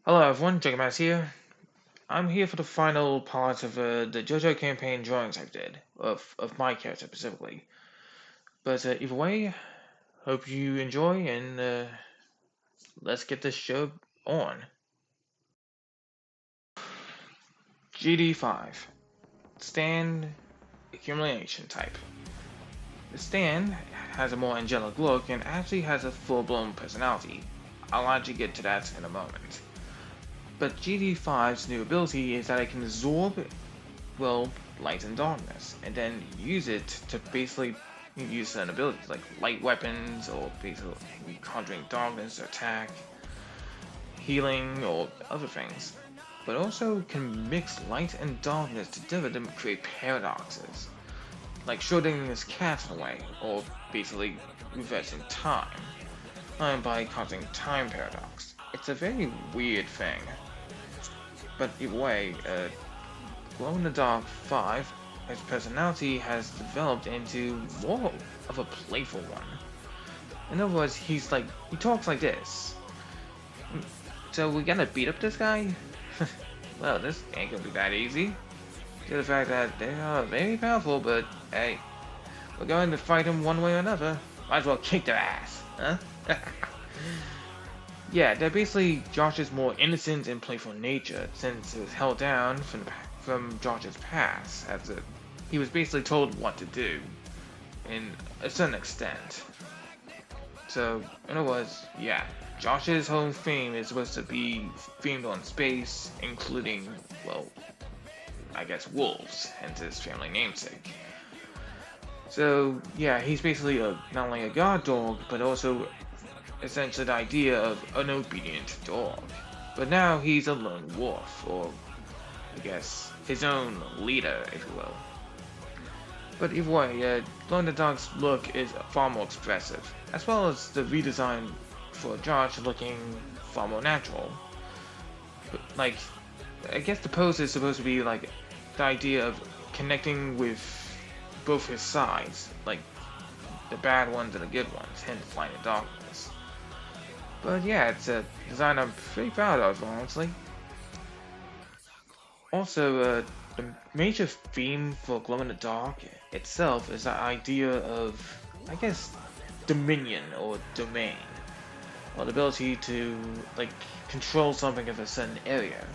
Hello everyone, Jakeneutron here. I'm here for the final part of the Jojo campaign drawings I did, of my character specifically. But either way, hope you enjoy and let's get this show on. GD5. Stand Accumulation Type. The stand has a more angelic look and actually has a full-blown personality. I'll actually get to that in a moment. But GD5's new ability is that it can absorb light and darkness, and then use it to basically use certain abilities like light weapons or basically conjuring darkness to attack, healing, or other things. But also can mix light and darkness together to create paradoxes, like Schrodinger's cat in a way, or basically reversing time, by causing time paradox. It's a very weird thing. But either way, Glow-in-the-Dark 5, his personality has developed into more of a playful one. In other words, he talks like this. So we gotta beat up this guy? Well, this ain't gonna be that easy. Due to the fact that they are very powerful, but hey, we're going to fight him one way or another. Might as well kick their ass, huh? Yeah, they're basically Josh's more innocent and playful nature, since it was held down from Josh's past, as he was basically told what to do, in a certain extent. So, in other words, yeah, Josh's whole theme is supposed to be themed on space, including, well, I guess wolves, hence his family namesake. So, yeah, he's basically not only a guard dog, but also essentially the idea of an obedient dog. But now he's a lone wolf, or I guess his own leader, if you will. But either way, Glow-in-the-Dark's look is far more expressive, as well as the redesign for Josh looking far more natural. But, like, I guess the pose is supposed to be like the idea of connecting with both his sides, like the bad ones and the good ones, hence light and darkness. But yeah, it's a design I'm pretty proud of, honestly. Also, the major theme for Glow-in-the-Dark itself is the idea of, I guess, dominion or domain, or the ability to control something of a certain area.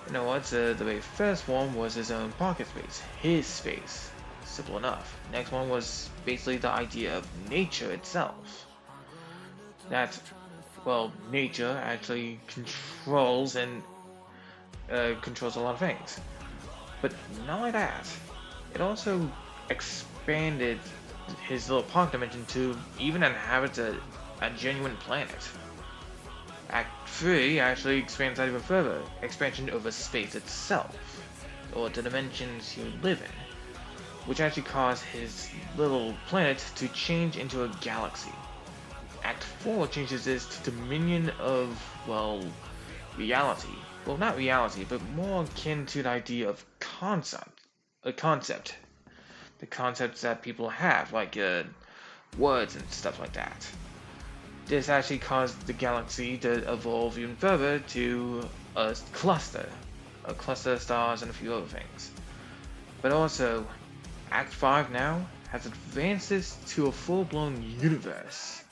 You know what? The very first one was his own pocket space, his space. Simple enough. Next one was basically the idea of nature itself. That, well, nature actually controls and controls a lot of things. But not like that. It also expanded his little pocket dimension to even inhabit a genuine planet. Act 3 actually expands that even further, expansion over space itself, or the dimensions you live in, which actually caused his little planet to change into a galaxy. Act 4 changes this to dominion of, well, reality. Well, not reality, but more akin to the idea of concept. The concepts that people have, like words and stuff like that. This actually caused the galaxy to evolve even further to a cluster of stars and a few other things. But also, Act 5 now has advanced this to a full-blown universe,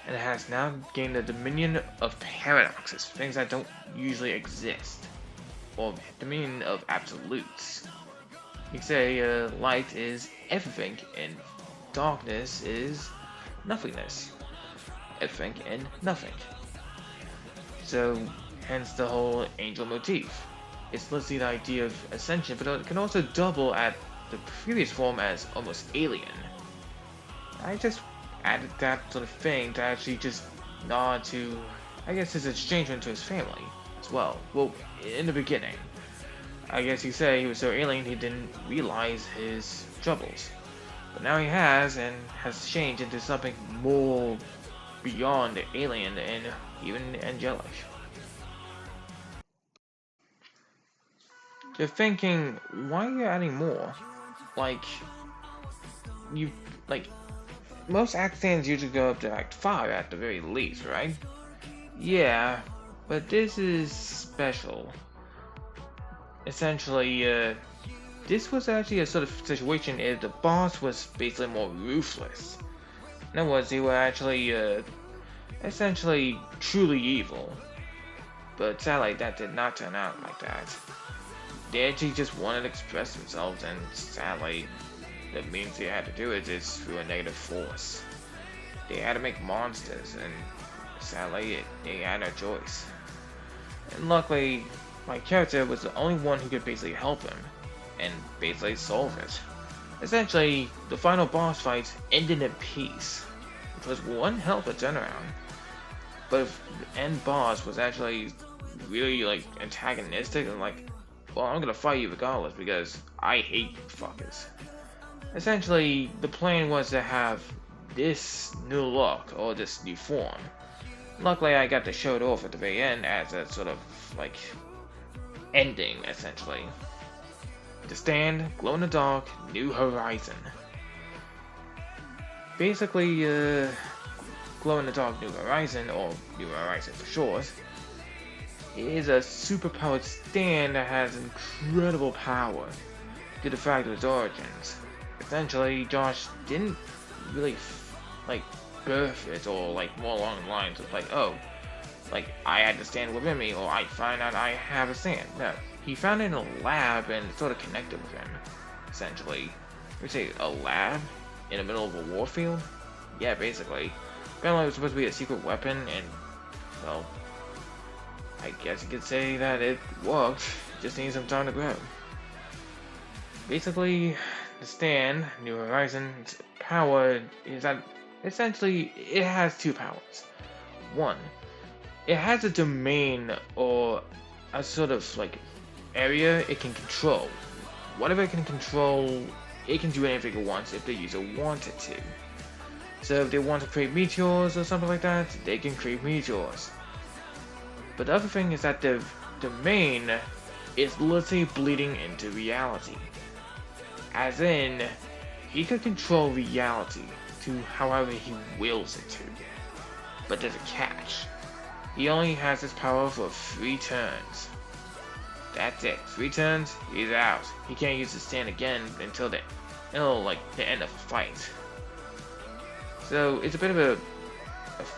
and it has now gained the dominion of paradoxes, things that don't usually exist, or dominion of absolutes. You could say light is everything, and darkness is nothingness. Everything and nothing. So, hence the whole angel motif. It's literally the idea of ascension, but it can also double at the previous form as almost alien. I just added that sort of thing to actually just nod to, I guess, his estrangement to his family as well. Well, in the beginning. I guess you say he was so alien he didn't realize his troubles. But now he has, and has changed into something more beyond alien and even angelic. You're thinking, why are you adding more? Most act stands usually go up to Act 5 at the very least, right? Yeah, But this is special. Essentially, this was actually a sort of situation if the boss was basically more ruthless. In other words, they were actually, essentially truly evil. But sadly, that did not turn out like that. They actually just wanted to express themselves, and sadly, the means they had to do it is through a negative force. They had to make monsters, and sadly, they had no choice. And luckily, my character was the only one who could basically help him, and basically solve it. Essentially, the final boss fight ended in peace, which was one hell of a turnaround. But if the end boss was actually really like antagonistic and like, well, I'm gonna fight you regardless because I hate you fuckers. Essentially, the plan was to have this new look or this new form. Luckily, I got to show it off at the very end as a sort of like ending, essentially. The stand, glow in the dark, New Horizon. Basically, glow in the dark New Horizon, or New Horizon for short, is a superpowered stand that has incredible power due to the fact of its origins. Essentially, Josh didn't really like birth it or like more along the lines of like, oh, like I had the stand within me or I find out I have a stand. No, he found it in a lab and it sort of connected with him. Essentially, we say a lab in the middle of a warfield. Yeah, basically. Apparently, it was supposed to be a secret weapon, and well, I guess you could say that it worked. Just needs some time to grow. Basically, the stand, New Horizon's power is that essentially it has two powers. One, it has a domain or a sort of like area it can control. Whatever it can control, it can do anything it wants if the user wanted to. So if they want to create meteors or something like that, they can create meteors. But the other thing is that the domain is literally bleeding into reality. As in, he could control reality to however he wills it to. But there's a catch. He only has this power for 3 turns. That's it. 3 turns, he's out. He can't use the stand again until the end of the fight. So it's a bit of a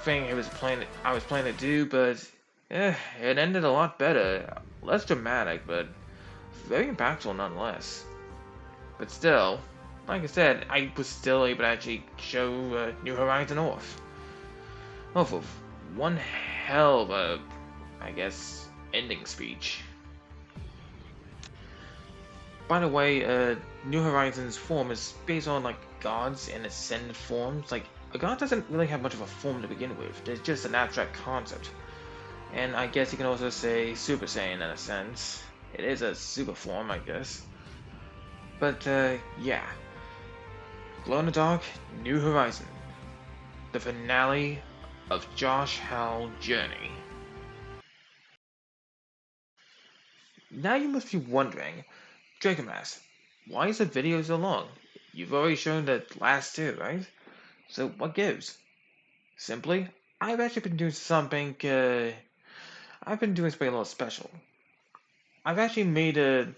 thing I was planning to do, but it ended a lot better. Less dramatic, but very impactful nonetheless. But still, like I said, I was still able to actually show New Horizon off. Oh, for one hell of a, I guess, ending speech. By the way, New Horizon's form is based on like gods and ascended forms. Like a god doesn't really have much of a form to begin with. It's just an abstract concept. And I guess you can also say Super Saiyan in a sense. It is a super form, I guess. But yeah. Glow in the Dark, New Horizon. The finale of Josh Howell's journey. Now you must be wondering, Dracomass, why is the video so long? You've already shown the last 2, right? So what gives? Simply, I've actually been doing something, I've been doing something a little special. I've actually made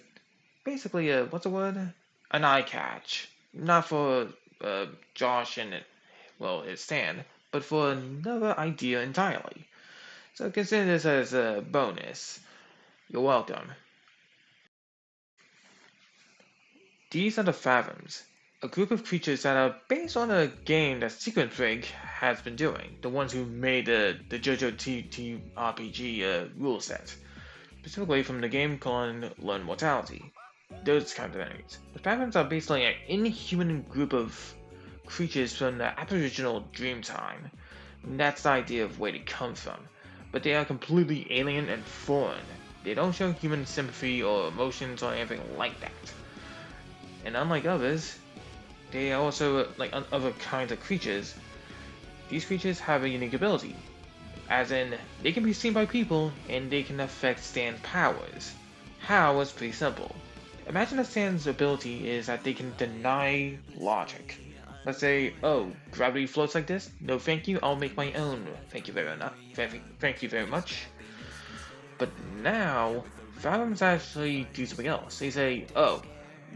basically what's the word? An eye catch. Not for, Josh and, his stand, but for another idea entirely. So consider this as a bonus. You're welcome. These are the Fathoms, a group of creatures that are based on a game that Sequence Rig has been doing, the ones who made the Jojo RPG rule set, specifically from the game called Learn Mortality. Those kinds of enemies. The Fathoms are basically an inhuman group of creatures from the Aboriginal Dreamtime. And that's the idea of where they come from. But they are completely alien and foreign. They don't show human sympathy or emotions or anything like that. And unlike others, they are also, like other kinds of creatures, these creatures have a unique ability. As in, they can be seen by people, and they can affect stand powers. How is pretty simple. Imagine a stand's ability is that they can deny logic. Let's say, oh, gravity floats like this? No thank you, I'll make my own. Thank you very much. Thank you very much. But now, Fathoms actually do something else. They say, oh,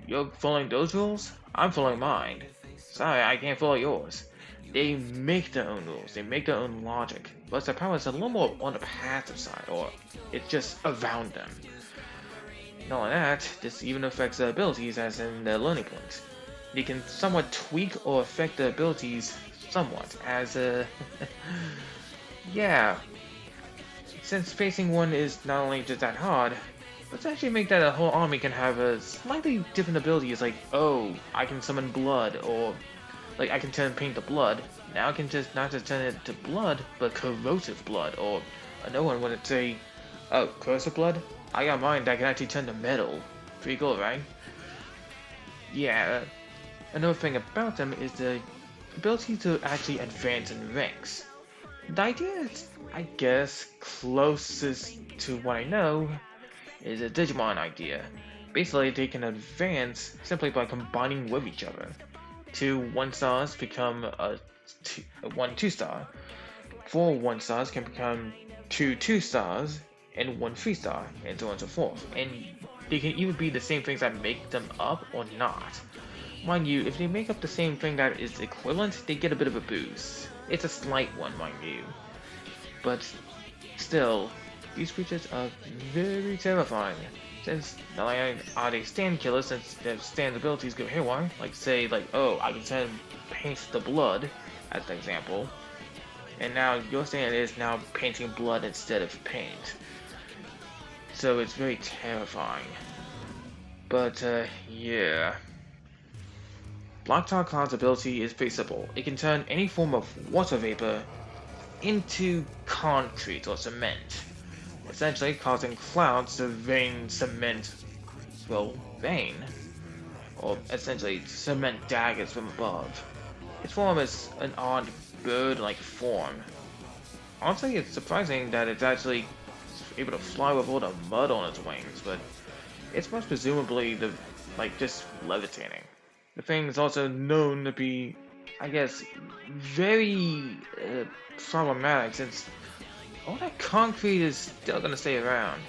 you're following those rules? I'm following mine. Sorry, I can't follow yours. They make their own rules, they make their own logic, but their power is a little more on the passive side, or it's just around them. Not only that, this even affects their abilities as in their learning points. They can somewhat tweak or affect their abilities somewhat, as yeah, since facing one is not only just that hard, let's actually make that a whole army can have a slightly different abilities, like, oh, I can summon blood, or like I can turn paint to blood. Now I can just not just turn it to blood, but corrosive blood, or another one would say, oh, corrosive blood? I got mine that can actually turn to metal. Pretty cool, right? Yeah, another thing about them is the ability to actually advance in ranks. The idea is, I guess, closest to what I know, is a Digimon idea. Basically, they can advance simply by combining with each other. Two 1-stars become a 1 2-star. 4 1-stars can become 2 2-stars, and 1 3-star, and so on and so forth. And they can either be the same things that make them up or not. Mind you, if they make up the same thing that is equivalent, they get a bit of a boost. It's a slight one, mind you. But still, these creatures are very terrifying. Since not only are they stand killers, since their stand abilities go haywire, like say, like, oh, I can send paint the blood, as an example, and now your stand is now painting blood instead of paint. So it's very terrifying. But, yeah. Black Tar Cloud's ability is pretty simple. It can turn any form of water vapor into concrete or cement, essentially causing clouds to rain cement, well, rain, or essentially cement daggers from above. Its form is an odd bird-like form. Honestly, it's surprising that it's actually able to fly with all the mud on its wings, but it's most presumably just levitating. The thing is also known to be, I guess, very problematic, since all that concrete is still gonna stay around.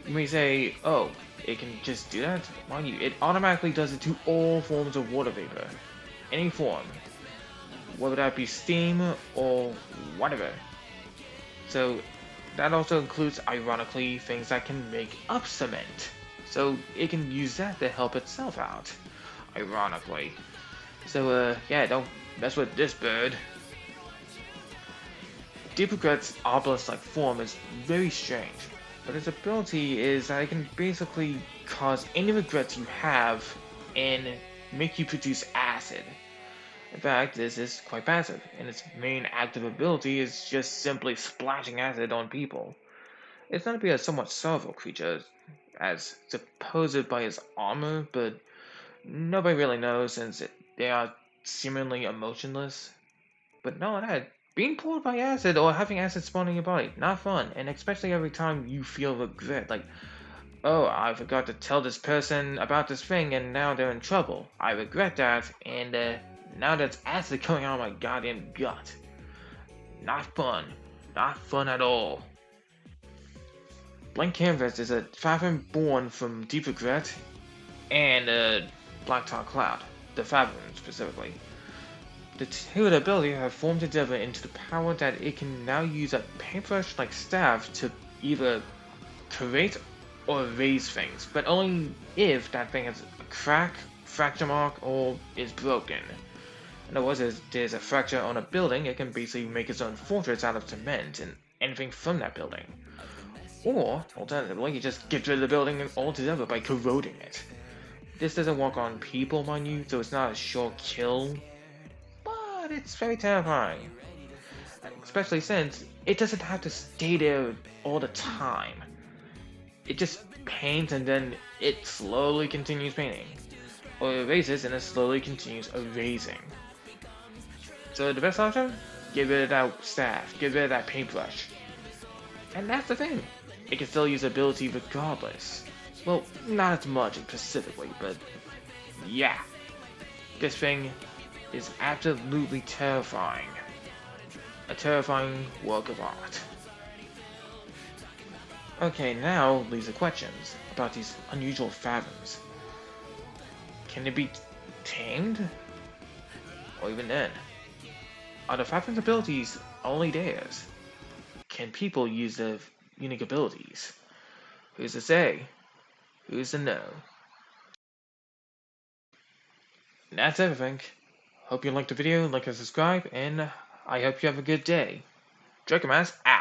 You may say, oh, it can just do that? Mind you, it automatically does it to all forms of water vapor. Any form. Whether that be steam or whatever. So, that also includes, ironically, things that can make up cement. So, it can use that to help itself out. Ironically. So, yeah, don't mess with this bird. Deep Regret's obelisk-like form is very strange, but its ability is that it can basically cause any regrets you have and make you produce acid. In fact, this is quite passive, and its main active ability is just simply splashing acid on people. It's known to be a somewhat sorrowful creature, as supposed by its armor, but nobody really knows since they are seemingly emotionless. But no, that being pulled by acid or having acid spawn in your body, not fun, and especially every time you feel regret, like, oh, I forgot to tell this person about this thing and now they're in trouble. I regret that, and now there's acid coming out of my goddamn gut. Not fun. Not fun at all. Blank Canvas is a Fathom born from Deep Regret and Black Tar Cloud, the Fathom specifically. The two abilities have formed together into the power that it can now use a paintbrush-like staff to either create or erase things, but only if that thing has a crack, fracture mark, or is broken. In other words, if there's a fracture on a building, it can basically make its own fortress out of cement and anything from that building. Or, alternatively, you just get rid of the building altogether by corroding it. This doesn't work on people, mind you, so it's not a sure kill, but it's very terrifying. Especially since it doesn't have to stay there all the time. It just paints and then it slowly continues painting. Or erases and it slowly continues erasing. So the best option? Get rid of that staff, get rid of that paintbrush. And that's the thing. It can still use ability regardless. Well, not as much specifically, but yeah. This thing is absolutely terrifying. A terrifying work of art. Okay, now leaves the questions about these unusual phantoms. Can they be tamed? Or even then, are the phantom's abilities only theirs? Can people use their unique abilities? Who's to say? Who's to know? And that's everything. Hope you liked the video, like and subscribe, and I hope you have a good day. Drako out.